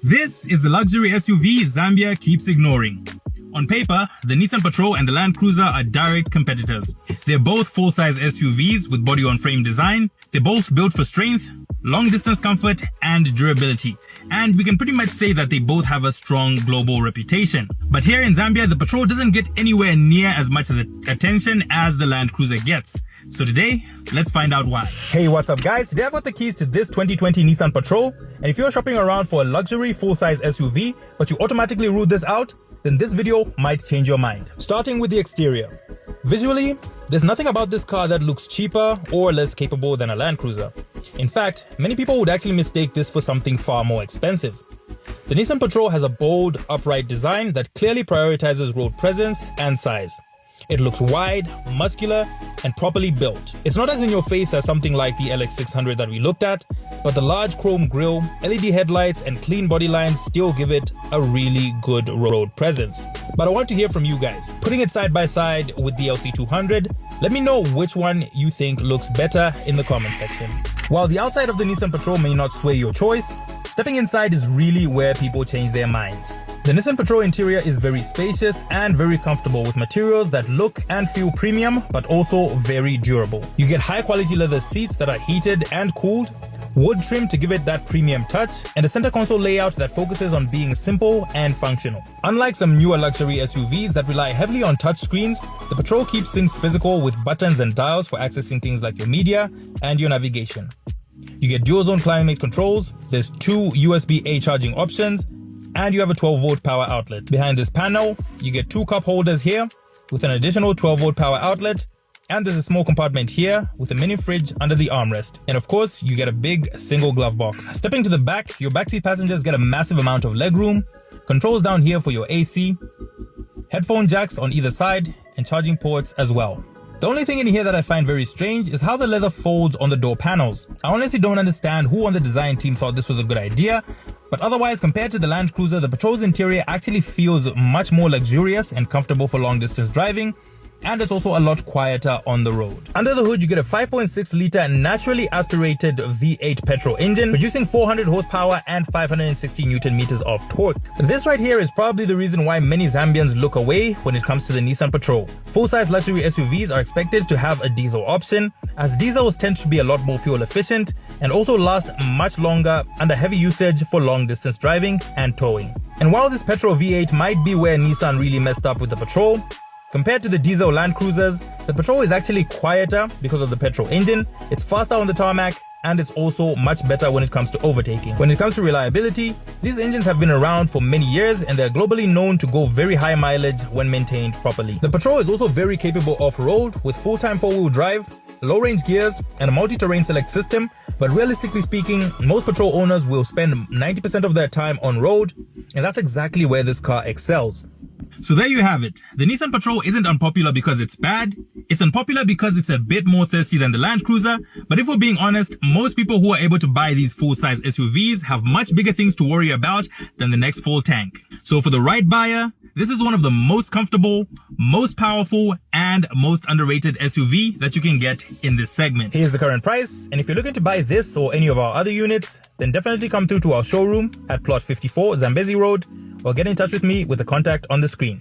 This is the luxury SUV Zambia keeps ignoring. On paper, the Nissan Patrol and the Land Cruiser are direct competitors. They're both full-size SUVs with body-on-frame design. They're both built for strength, long-distance comfort, and durability. And we can pretty much say that they both have a strong global reputation. But here in Zambia, the Patrol doesn't get anywhere near as much attention as the Land Cruiser gets. So today, let's find out why. Hey, what's up guys? Today I've got the keys to this 2020 Nissan Patrol. And if you're shopping around for a luxury full-size SUV, but you automatically ruled this out, then this video might change your mind. Starting with the exterior. Visually, there's nothing about this car that looks cheaper or less capable than a Land Cruiser. In fact, many people would actually mistake this for something far more expensive. The Nissan Patrol has a bold, upright design that clearly prioritizes road presence and size. It looks wide, muscular, and properly built. It's not as in your face as something like the LX600 that we looked at, but the large chrome grille, LED headlights, and clean body lines still give it a really good road presence. But I want to hear from you guys. Putting it side by side with the LC200, let me know which one you think looks better in the comment section. While the outside of the Nissan Patrol may not sway your choice, stepping inside is really where people change their minds. The Nissan Patrol interior is very spacious and very comfortable with materials that look and feel premium but also very durable. You get high quality leather seats that are heated and cooled, wood trim to give it that premium touch, and a center console layout that focuses on being simple and functional. Unlike some newer luxury SUVs that rely heavily on touchscreens, the Patrol keeps things physical with buttons and dials for accessing things like your media and your navigation. You get dual zone climate controls, there's 2 USB-A charging options, and you have a 12-volt power outlet. Behind this panel, you get 2 cup holders here with an additional 12-volt power outlet, and there's a small compartment here with a mini fridge under the armrest. And of course, you get a big single glove box. Stepping to the back, your backseat passengers get a massive amount of legroom, controls down here for your AC, headphone jacks on either side, and charging ports as well. The only thing in here that I find very strange is how the leather folds on the door panels. I honestly don't understand who on the design team thought this was a good idea, but otherwise, compared to the Land Cruiser, the Patrol's interior actually feels much more luxurious and comfortable for long distance driving, and it's also a lot quieter on the road. Under the hood, you get a 5.6 liter naturally aspirated V8 petrol engine producing 400 horsepower and 560 Newton meters of torque. This right here is probably the reason why many Zambians look away when it comes to the Nissan Patrol. Full-size luxury SUVs are expected to have a diesel option, as diesels tend to be a lot more fuel efficient and also last much longer under heavy usage for long distance driving and towing. And while this petrol V8 might be where Nissan really messed up with the Patrol, compared to the diesel Land Cruisers, the Patrol is actually quieter because of the petrol engine, it's faster on the tarmac, and it's also much better when it comes to overtaking. When it comes to reliability, these engines have been around for many years and they're globally known to go very high mileage when maintained properly. The Patrol is also very capable off-road with full-time 4-wheel drive, low-range gears, and a multi-terrain select system, but realistically speaking, most Patrol owners will spend 90% of their time on road, and that's exactly where this car excels. So there you have it. The Nissan Patrol isn't unpopular because it's bad. It's unpopular because it's a bit more thirsty than the Land Cruiser. But if we're being honest, most people who are able to buy these full-size SUVs have much bigger things to worry about than the next full tank. So for the right buyer, this is one of the most comfortable, most powerful, and most underrated SUV that you can get in this segment. Here's the current price, and if you're looking to buy this or any of our other units, then definitely come through to our showroom at Plot 54 Zambezi Road, or get in touch with me with the contact on the screen.